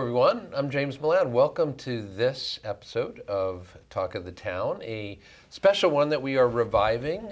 everyone. I'm James Milan. Welcome to this episode of Talk of the Town, a special one that we are reviving,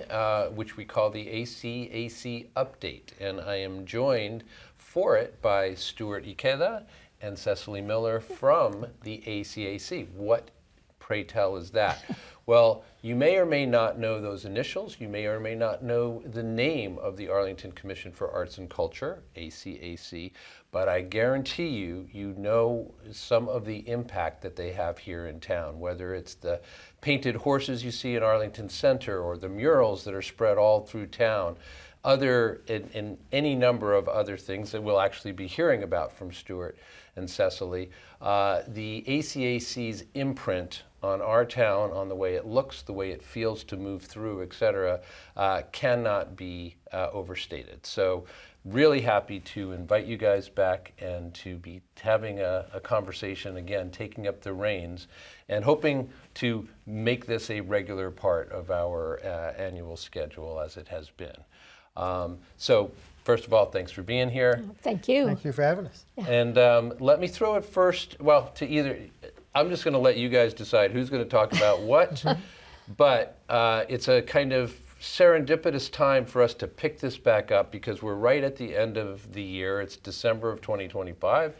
which we call the ACAC Update. And I am joined for it by Stuart Ikeda and Cecily Miller from the ACAC. What, pray tell, is that? Well, you may or may not know those initials. You may or may not know the name of the Arlington Commission for Arts and Culture, ACAC, but I guarantee you, you know some of the impact that they have here in town, whether it's the painted horses you see in Arlington Center or the murals that are spread all through town, and any number of other things that we'll actually be hearing about from Stuart and Cecily. The ACAC's imprint on our town, on the way it looks, the way it feels to move through, et cetera, cannot be overstated. So really happy to invite you guys back and to be having a conversation again, taking up the reins and hoping to make this a regular part of our annual schedule as it has been. So first of all, thanks for being here. Thank you. Thank you for having us. Yeah. And let me throw it first, well, to either, I'm just going to let you guys decide who's going to talk about what, but it's a kind of serendipitous time for us to pick this back up because we're right at the end of the year. It's December of 2025.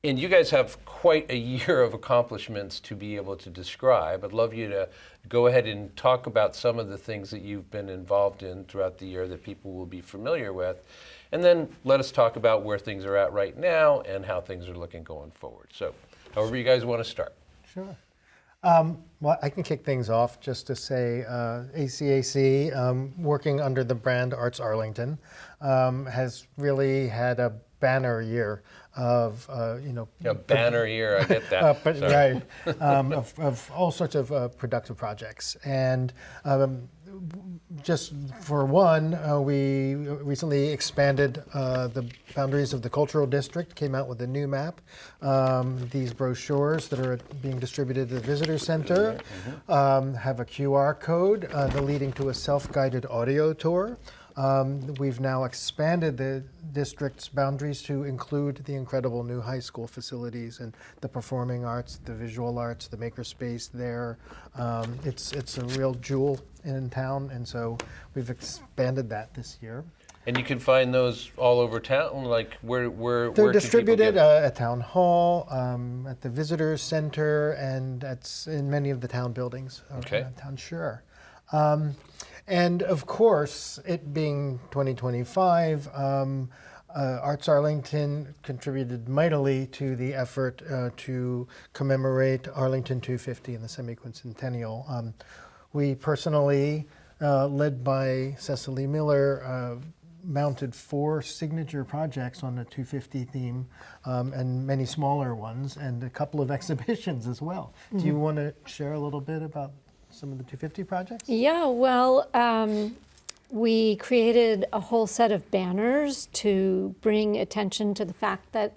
And you guys have quite a year of accomplishments to be able to describe. I'd love you to go ahead and talk about some of the things that you've been involved in throughout the year that people will be familiar with. And then let us talk about where things are at right now and how things are looking going forward. So however you guys want to start. Sure. Well, I can kick things off just to say ACAC, working under the brand Arts Arlington, has really had a banner year of, A banner year, I get that. Right, of all sorts of productive projects. And just for one, we recently expanded the boundaries of the cultural district, came out with a new map. These brochures that are being distributed at the visitor center have a QR code leading to a self-guided audio tour. We've now expanded the district's boundaries to include the incredible new high school facilities and the performing arts, the visual arts, the makerspace there. It's a real jewel in town, and so we've expanded that this year. And you can find those all over town, like where They're distributed at Town Hall, at the Visitor Center, and in many of the town buildings around town. Sure. And of course, it being 2025, Arts Arlington contributed mightily to the effort to commemorate Arlington 250 and the semi-quincentennial. We personally, led by Cecily Miller, mounted 4 signature projects on the 250 theme and many smaller ones and a couple of exhibitions as well. Mm-hmm. Do you want to share a little bit about some of the 250 projects? Yeah, well, we created a whole set of banners to bring attention to the fact that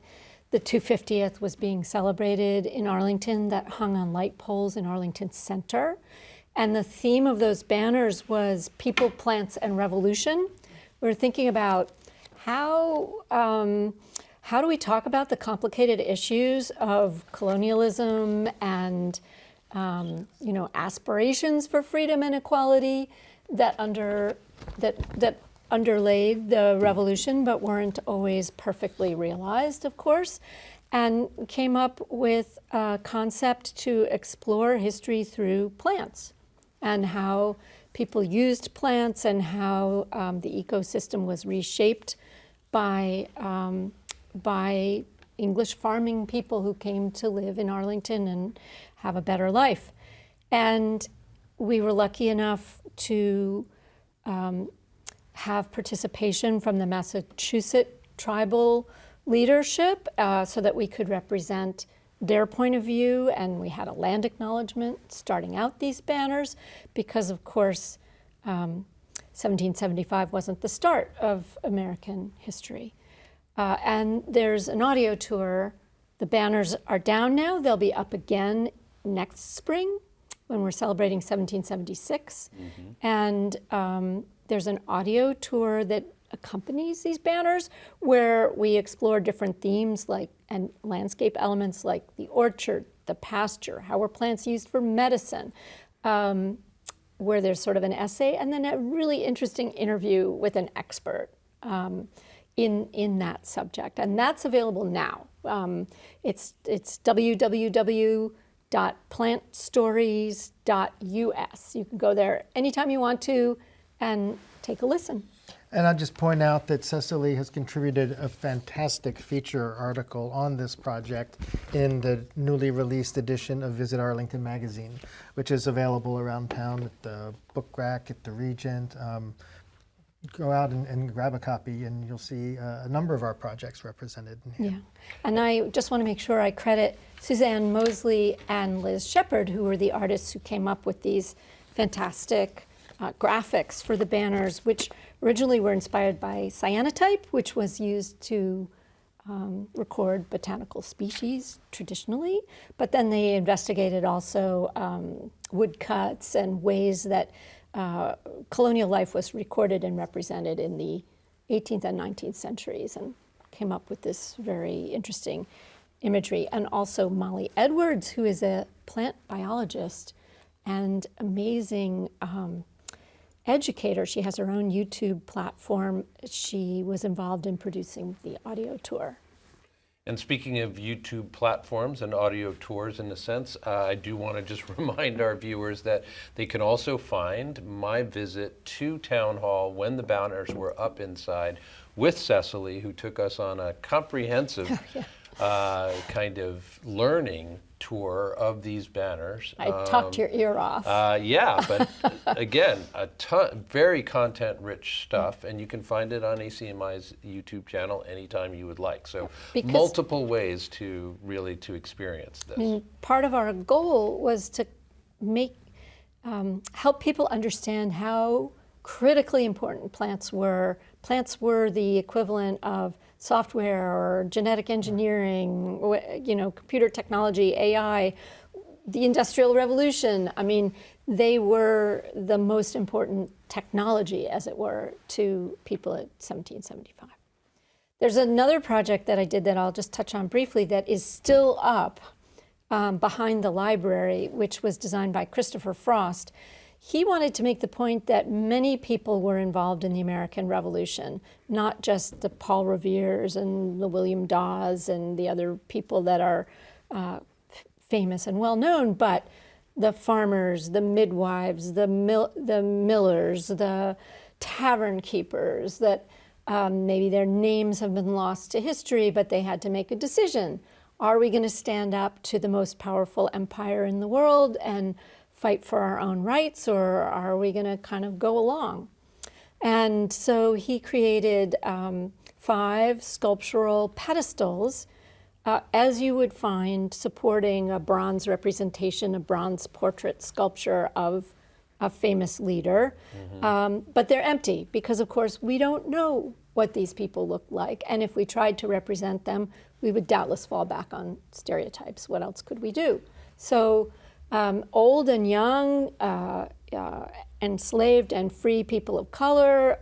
the 250th was being celebrated in Arlington that hung on light poles in Arlington Center. And the theme of those banners was People, Plants, and Revolution. We were thinking about how do we talk about the complicated issues of colonialism and aspirations for freedom and equality that underlaid the revolution, but weren't always perfectly realized, of course, and came up with a concept to explore history through plants and how people used plants and how the ecosystem was reshaped by English farming people who came to live in Arlington and have a better life. And we were lucky enough to have participation from the Massachusetts tribal leadership so that we could represent their point of view, and we had a land acknowledgement starting out these banners because, of course, 1775 wasn't the start of American history. And there's an audio tour. The banners are down now. They'll be up again next spring when we're celebrating 1776. Mm-hmm. And there's an audio tour that accompanies these banners, where we explore different themes and landscape elements like the orchard, the pasture, how are plants used for medicine, where there's sort of an essay, and then a really interesting interview with an expert in that subject. And that's available now. It's www.plantstories.us. You can go there anytime you want to and take a listen. And I'll just point out that Cecily has contributed a fantastic feature article on this project in the newly released edition of Visit Arlington magazine, which is available around town at the book rack, at the Regent. Go out and grab a copy, and you'll see a number of our projects represented in here. Yeah, and I just want to make sure I credit Suzanne Mosley and Liz Shepard, who were the artists who came up with these fantastic graphics for the banners, which originally were inspired by cyanotype, which was used to record botanical species traditionally, but then they investigated also woodcuts and ways that colonial life was recorded and represented in the 18th and 19th centuries, and came up with this very interesting imagery. And also Molly Edwards, who is a plant biologist and amazing educator. She has her own YouTube platform. She was involved in producing the audio tour. And speaking of YouTube platforms and audio tours in a sense, I do want to just remind our viewers that they can also find my visit to Town Hall when the banners were up inside with Cecily, who took us on a comprehensive kind of learning tour of these banners. I talked your ear off. Yeah, but again, a ton, very content-rich stuff, and you can find it on ACMi's YouTube channel anytime you would like. So multiple ways to really experience this. I mean, part of our goal was to help people understand how critically important plants were. Plants were the equivalent of software or genetic engineering, computer technology, AI, the Industrial Revolution. I mean, they were the most important technology, as it were, to people at 1775. There's another project that I did that I'll just touch on briefly that is still up behind the library, which was designed by Christopher Frost. He wanted to make the point that many people were involved in the American Revolution, not just the Paul Revere's and the William Dawes and the other people that are famous and well known, but the farmers, the midwives, the millers, the tavern keepers that maybe their names have been lost to history, but they had to make a decision. Are we going to stand up to the most powerful empire in the world and fight for our own rights, or are we going to kind of go along? And so he created 5 sculptural pedestals, as you would find, supporting a bronze representation, a bronze portrait sculpture of a famous leader. But they're empty because, of course, we don't know what these people look like. And if we tried to represent them, we would doubtless fall back on stereotypes. What else could we do? So old and young, enslaved and free people of color,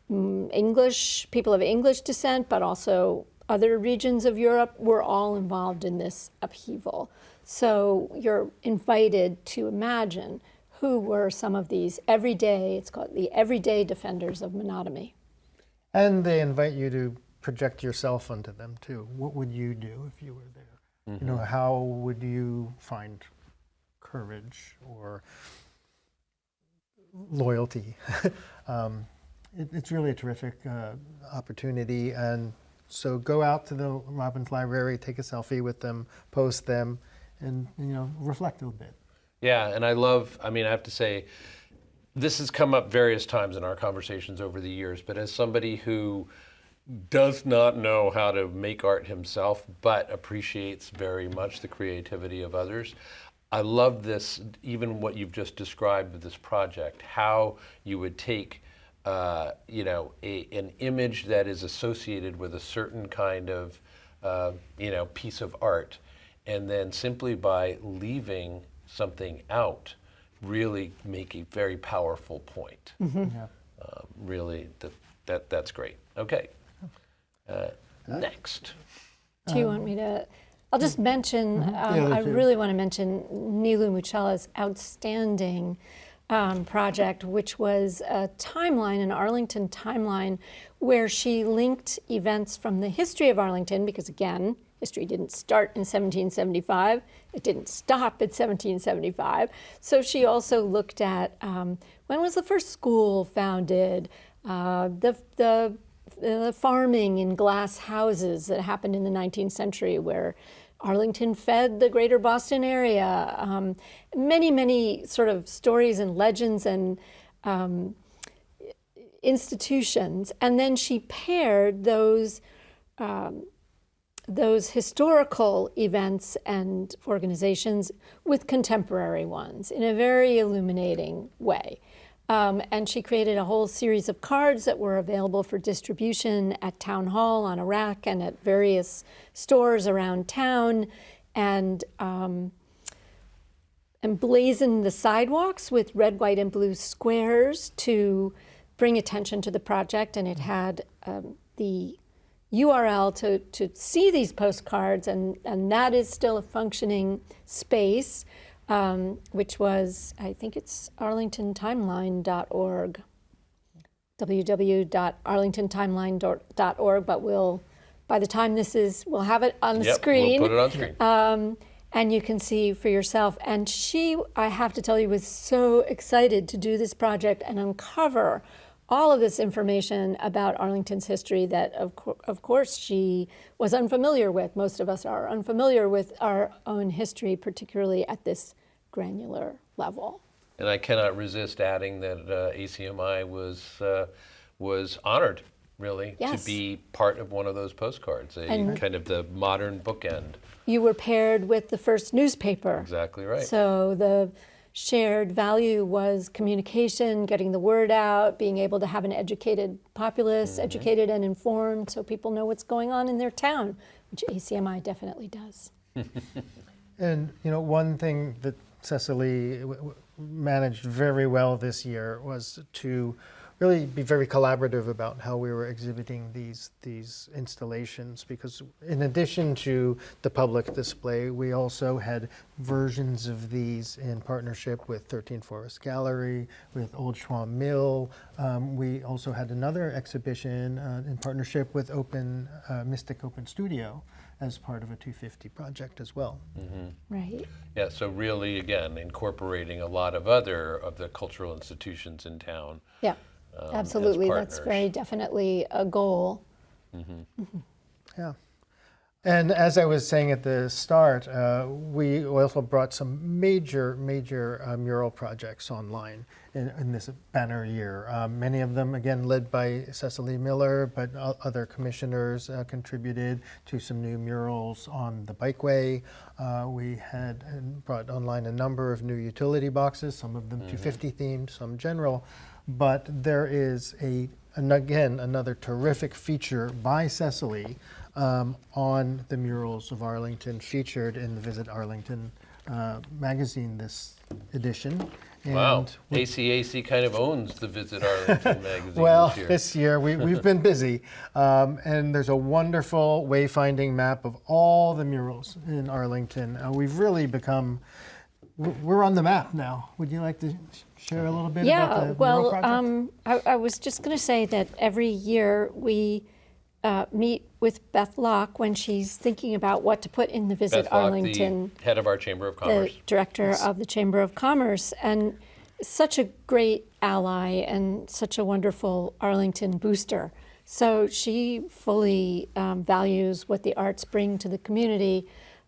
English, people of English descent, but also other regions of Europe were all involved in this upheaval. So you're invited to imagine who were some of these everyday, it's called the everyday defenders of monogamy. And they invite you to project yourself onto them too. What would you do if you were there? You know, how would you find courage or loyalty? It's really a terrific opportunity, and so go out to the Robbins Library, take a selfie with them, post them, and reflect a little bit. Yeah, and I have to say, this has come up various times in our conversations over the years, but as somebody who does not know how to make art himself, but appreciates very much the creativity of others, I love this, even what you've just described with this project, how you would take an image that is associated with a certain kind of piece of art, and then simply by leaving something out, really make a very powerful point. Yeah. Really, That's great. Okay. Next. Do you want me to? I'll just mention, I really want to mention Nilu Mucella's outstanding project, which was a timeline, an Arlington timeline, where she linked events from the history of Arlington, because again, history didn't start in 1775, it didn't stop at 1775. So she also looked at when was the first school founded, the farming in glass houses that happened in the 19th century, where Arlington fed the greater Boston area. Many, many sort of stories and legends and institutions. And then she paired those historical events and organizations with contemporary ones in a very illuminating way. And she created a whole series of cards that were available for distribution at Town Hall, on a rack, and at various stores around town, and emblazoned the sidewalks with red, white, and blue squares to bring attention to the project. And it had the URL to see these postcards, and that is still a functioning space. Which was, I think it's arlingtontimeline.org, www.arlingtontimeline.org, but by the time this is, we'll have it on the screen. We'll put it on screen. And you can see for yourself. And she, I have to tell you, was so excited to do this project and uncover all of this information about Arlington's history that, of course, she was unfamiliar with. Most of us are unfamiliar with our own history, particularly at this granular level. And I cannot resist adding that ACMi was honored, really, Yes. to be part of one of those postcards, kind of the modern bookend. You were paired with the first newspaper. Exactly right. So the shared value was communication, getting the word out, being able to have an educated populace, educated and informed, so people know what's going on in their town, which ACMi definitely does. And one thing that Cecily managed very well this year was to really be very collaborative about how we were exhibiting these installations, because in addition to the public display, we also had versions of these in partnership with 13 Forest Gallery, with Old Schwam Mill. We also had another exhibition in partnership with Mystic Open Studio as part of a 250 project as well. Right. Yeah, so really, again, incorporating a lot of the cultural institutions in town. Yeah. Absolutely, that's partners. very definitely a goal. Yeah. And as I was saying at the start, we also brought some major mural projects online in this banner year. Many of them, again, led by Cecily Miller, but other commissioners contributed to some new murals on the bikeway. We had brought online a number of new utility boxes, some of them 250 themed, some general. But there is again, another terrific feature by Cecily on the murals of Arlington, featured in the Visit Arlington magazine this edition. Wow, ACAC kind of owns the Visit Arlington magazine Well, this year. this year we've been busy, and there's a wonderful wayfinding map of all the murals in Arlington. We've really become, we're on the map now. Would you like to share a little bit about the mural project? I was just going to say that every year we meet with Beth Locke when she's thinking about what to put in the Visit Beth Locke, Arlington. the head of our Chamber of Commerce. The director of the Chamber of Commerce, and such a great ally and such a wonderful Arlington booster. So she fully values what the arts bring to the community,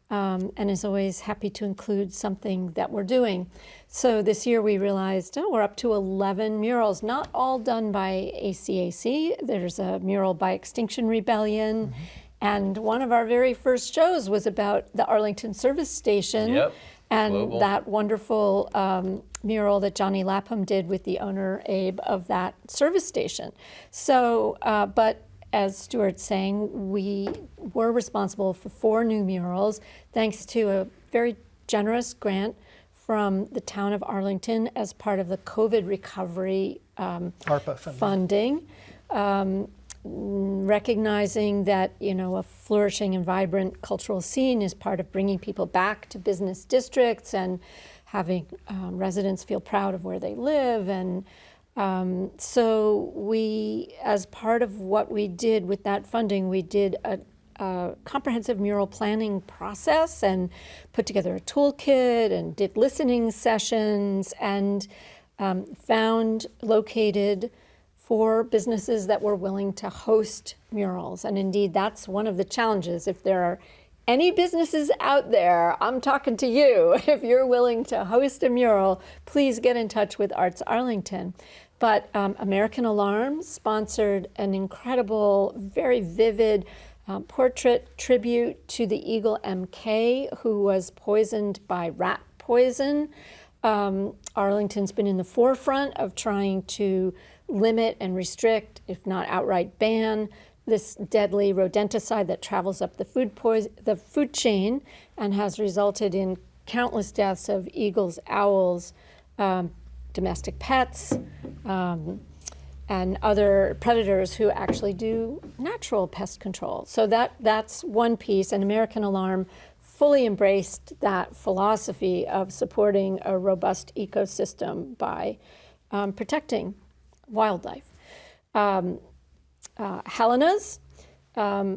and is always happy to include something that we're doing. So this year we realized, we're up to 11 murals, not all done by ACAC. There's a mural by Extinction Rebellion, and one of our very first shows was about the Arlington Service Station. Yep. And Global. that wonderful mural that Johnny Lapham did with the owner, Abe, of that service station. So, but as Stuart's saying, we were responsible for 4 new murals, thanks to a very generous grant from the town of Arlington as part of the COVID recovery ARPA funding. funding. recognizing that, a flourishing and vibrant cultural scene is part of bringing people back to business districts and having residents feel proud of where they live. And so we, as part of what we did with that funding, we did a comprehensive mural planning process and put together a toolkit and did listening sessions and located 4 businesses that were willing to host murals. And indeed, that's one of the challenges. If there are any businesses out there, I'm talking to you. If you're willing to host a mural, please get in touch with Arts Arlington. But American Alarm sponsored an incredible, very vivid portrait tribute to the eagle MK, who was poisoned by rat poison. Arlington's been in the forefront of trying to limit and restrict, if not outright ban, this deadly rodenticide that travels up the food chain and has resulted in countless deaths of eagles, owls, domestic pets, and other predators who actually do natural pest control. So that's one piece, and American Alarm fully embraced that philosophy of supporting a robust ecosystem by protecting wildlife. Helena's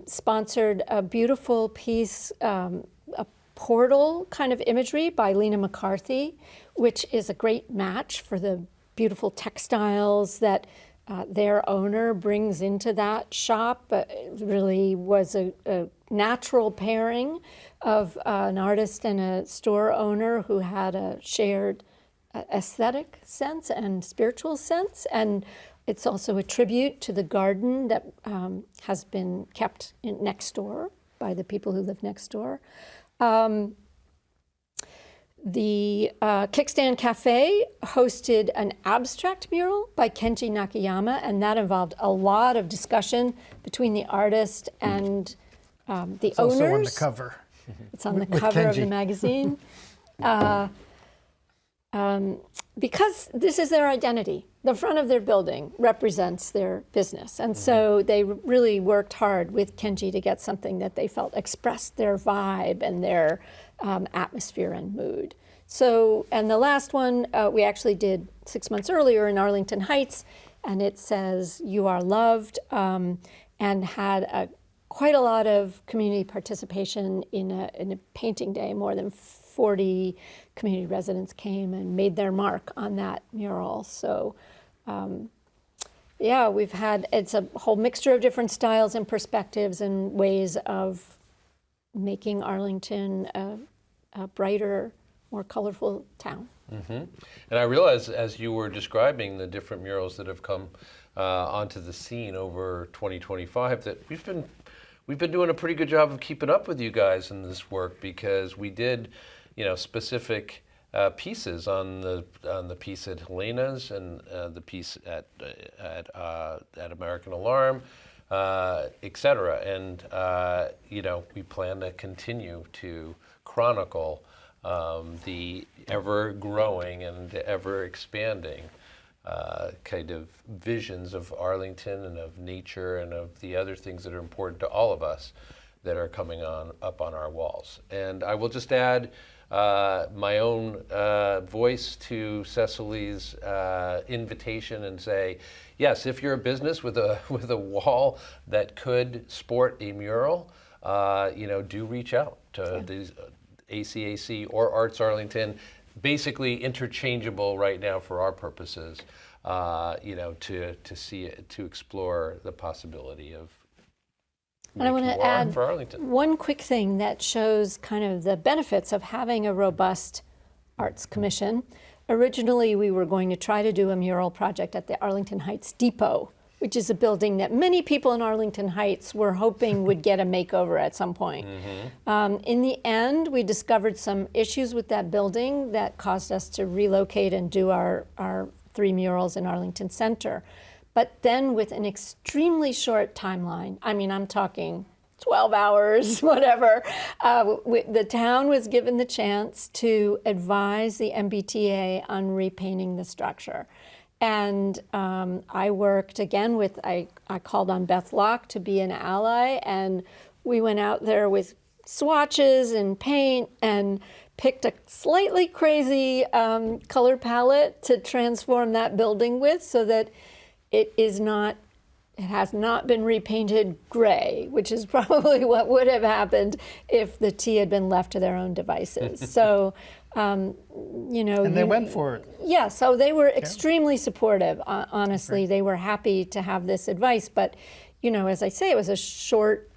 sponsored a beautiful piece, a portal kind of imagery by Lena McCarthy, which is a great match for the beautiful textiles that their owner brings into that shop. It really was a natural pairing of an artist and a store owner who had a shared aesthetic sense and spiritual sense. And it's also a tribute to the garden that has been kept next door by the people who live next door. The Kickstand Cafe hosted an abstract mural by Kenji Nakayama, and that involved a lot of discussion between the artist and the It's owners. also on the cover. It's on the with cover of the Kenji. magazine. Because this is their identity. The front of their building represents their business. And so they really worked hard with Kenji to get something that they felt expressed their vibe and their atmosphere and mood. So, and the last one we actually did 6 months earlier in Arlington Heights, and it says, "You are loved," and had quite a lot of community participation in a painting day. More than 40 community residents came and made their mark on that mural. So yeah, it's a whole mixture of different styles and perspectives and ways of making Arlington a brighter, more colorful town. Mm-hmm. And I realized as you were describing the different murals that have come onto the scene over 2025 that we've been doing a pretty good job of keeping up with you guys in this work, because we did, specific pieces on the piece at Helena's and the piece at American Alarm, et cetera. And we plan to continue to chronicle the ever-growing and ever-expanding kind of visions of Arlington and of nature and of the other things that are important to all of us that are coming up on our walls. And I will just add my own voice to Cecily's invitation and say, yes, if you're a business with a wall that could sport a mural, do reach out to these ACAC or Arts Arlington, basically interchangeable right now for our purposes, to explore the possibility of And I want to making more art add for Arlington. one quick thing that shows kind of the benefits of having a robust arts commission. Originally, we were going to try to do a mural project at the Arlington Heights Depot, which is a building that many people in Arlington Heights were hoping would get a makeover at some point. In the end, we discovered some issues with that building that caused us to relocate and do our 3 murals in Arlington Center. But then with an extremely short timeline, I mean, I'm talking 12 hours, whatever, the town was given the chance to advise the MBTA on repainting the structure. And I worked again with, I called on Beth Locke to be an ally, and we went out there with swatches and paint and picked a slightly crazy color palette to transform that building with, so that it has not been repainted gray, which is probably what would have happened if the T had been left to their own devices. So, And they went for it. Yeah, so they were extremely supportive. Honestly, they were happy to have this advice. But, as I say, it was a short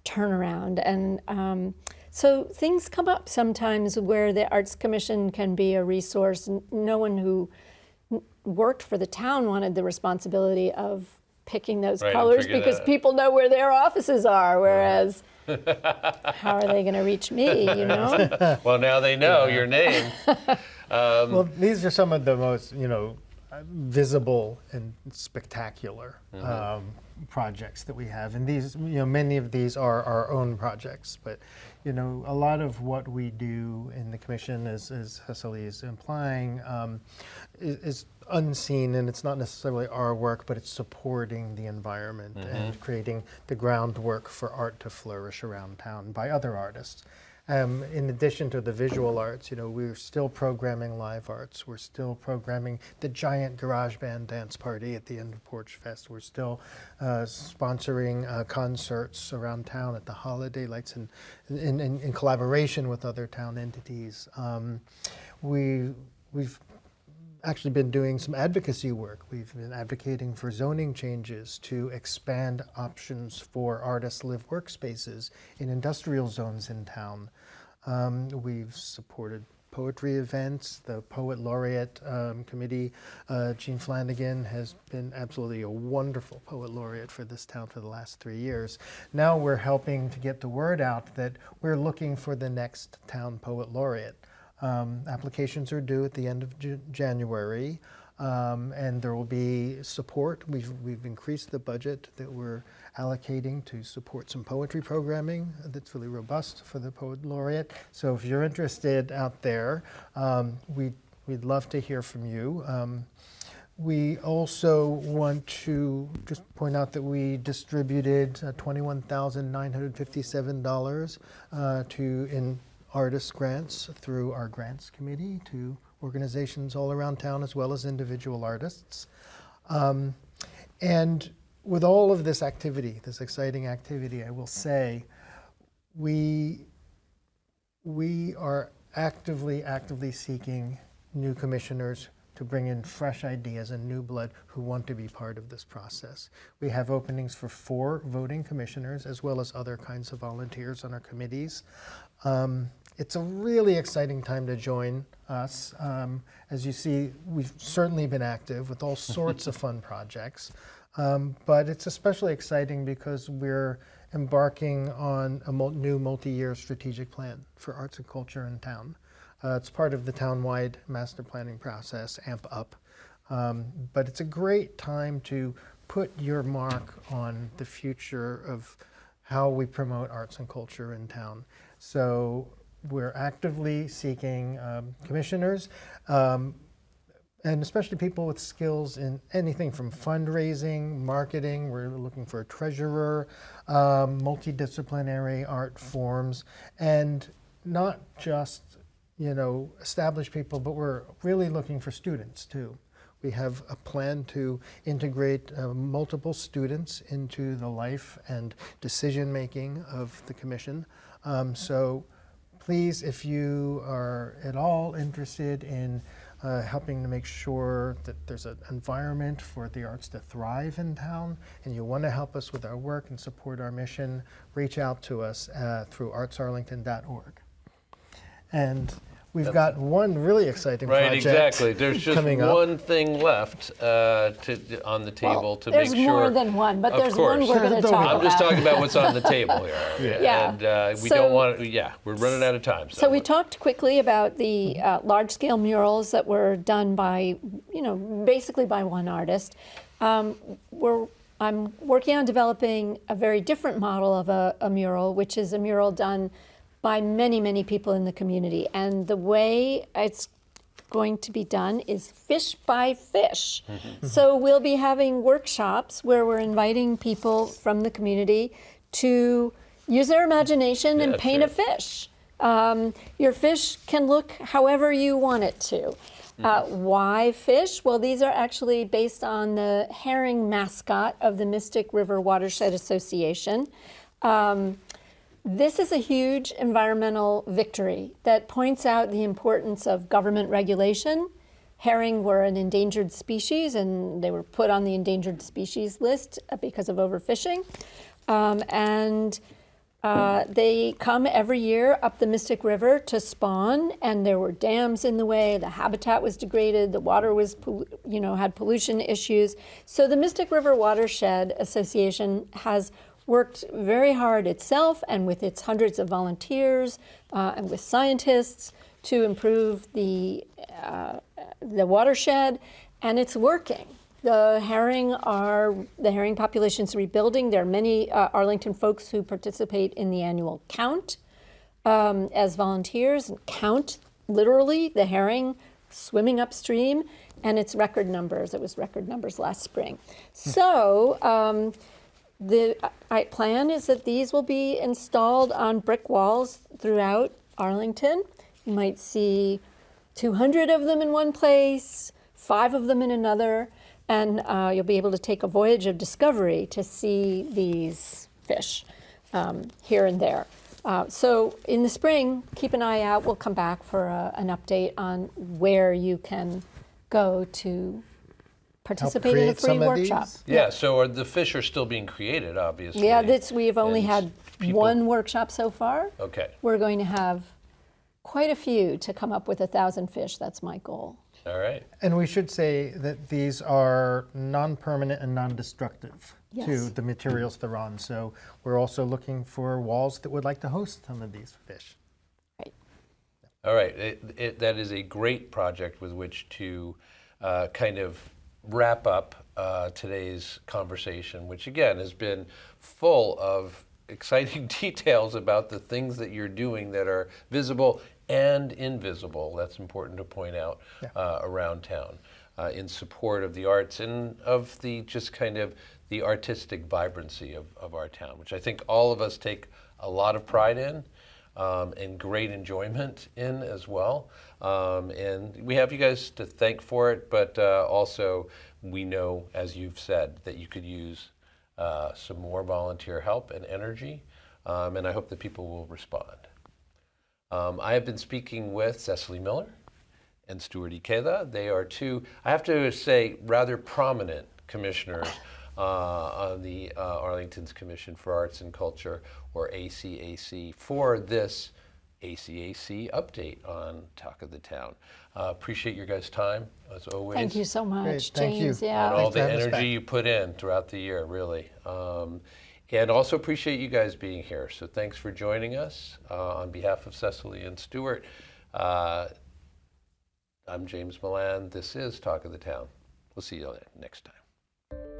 turnaround. And so things come up sometimes where the Arts Commission can be a resource. No one who worked for the town wanted the responsibility of picking those colors because people know where their offices are, whereas how are they going to reach me, Well, now they know your name. Well, these are some of the most, visible and spectacular projects that we have. And these, many of these are our own projects, but, a lot of what we do in the commission, as Cecily is implying, is unseen, and it's not necessarily our work, but it's supporting the environment and creating the groundwork for art to flourish around town by other artists. In addition to the visual arts, we're still programming live arts. We're still programming the giant garage band dance party at the end of Porch Fest. We're still sponsoring concerts around town at the holiday lights in collaboration with other town entities. We've actually been doing some advocacy work. We've been advocating for zoning changes to expand options for artists' live workspaces in industrial zones in town. We've supported poetry events. The Poet Laureate Committee, Jean Flanagan, has been absolutely a wonderful Poet Laureate for this town for the last 3 years. Now we're helping to get the word out that we're looking for the next town Poet Laureate. Applications are due at the end of January, and there will be support. We've increased the budget that we're allocating to support some poetry programming that's really robust for the Poet Laureate. So if you're interested out there, we'd love to hear from you. We also want to just point out that we distributed $21,957 in artist grants through our grants committee to organizations all around town, as well as individual artists. And with all of this activity, this exciting activity, I will say, we are actively seeking new commissioners to bring in fresh ideas and new blood who want to be part of this process. We have openings for 4 voting commissioners, as well as other kinds of volunteers on our committees. It's a really exciting time to join us. As you see, we've certainly been active with all sorts of fun projects, but it's especially exciting because we're embarking on a new multi-year strategic plan for arts and culture in town. It's part of the town-wide master planning process, AMP Up, but it's a great time to put your mark on the future of how we promote arts and culture in town. So we're actively seeking commissioners, and especially people with skills in anything from fundraising, marketing. We're looking for a treasurer, multidisciplinary art forms, and not just established people, but we're really looking for students too. We have a plan to integrate multiple students into the life and decision-making of the commission. So please, if you are at all interested in helping to make sure that there's an environment for the arts to thrive in town, and you want to help us with our work and support our mission, reach out to us through artsarlington.org. And we've got one really exciting project. Right, exactly. There's just one thing left on the table to make sure. There's more than one, but there's one we're going to talk about. I'm just talking about what's on the table here. Yeah. And we don't want to, we're running out of time. So we talked quickly about the large-scale murals that were done by, basically by one artist. I'm working on developing a very different model of a mural, which is a mural done by many, many people in the community. And the way it's going to be done is fish by fish. So we'll be having workshops where we're inviting people from the community to use their imagination and paint a fish. Your fish can look however you want it to. Why fish? Well, these are actually based on the herring mascot of the Mystic River Watershed Association. This is a huge environmental victory that points out the importance of government regulation. Herring were an endangered species, and they were put on the endangered species list because of overfishing. They come every year up the Mystic River to spawn, and there were dams in the way. The habitat was degraded. The water was, had pollution issues. So the Mystic River Watershed Association has worked very hard itself and with its hundreds of volunteers and with scientists to improve the watershed, and it's working. The herring population's rebuilding. There are many Arlington folks who participate in the annual count as volunteers and count literally the herring swimming upstream, and it's record numbers. It was record numbers last spring. So the plan is that these will be installed on brick walls throughout Arlington. You might see 200 of them in one place, 5 of them in another, and you'll be able to take a voyage of discovery to see these fish here and there. So in the spring, keep an eye out. We'll come back for an update on where you can go to participate in a free workshop. Yeah, so the fish are still being created, obviously. Yeah, we've only had one workshop so far. Okay. We're going to have quite a few to come up with 1,000 fish. That's my goal. All right. And we should say that these are non-permanent and non-destructive to the materials they're on. So we're also looking for walls that would like to host some of these fish. Right. All right. That is a great project with which to kind of wrap up today's conversation, which again has been full of exciting details about the things that you're doing that are visible and invisible. That's important to point out around town in support of the arts and of the just kind of the artistic vibrancy of our town, which I think all of us take a lot of pride in and great enjoyment in as well. And we have you guys to thank for it, but also we know, as you've said, that you could use some more volunteer help and energy, and I hope that people will respond. I have been speaking with Cecily Miller and Stuart Ikeda. They are two, I have to say, rather prominent commissioners on the Arlington's Commission for Arts and Culture, or ACAC, for this ACAC update on Talk of the Town. Appreciate your guys' time, as always. Thank you so much, Great, thank James. you. Yeah. And all Thanks the for having us energy back. you put in throughout the year, really. And also appreciate you guys being here. So thanks for joining us. On behalf of Cecily and Stuart, I'm James Milan. This is Talk of the Town. We'll see you next time.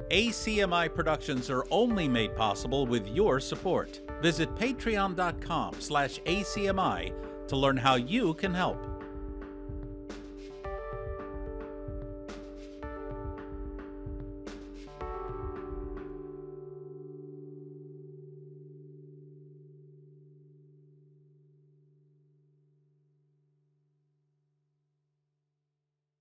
ACMi productions are only made possible with your support. Visit patreon.com/ACMi to learn how you can help.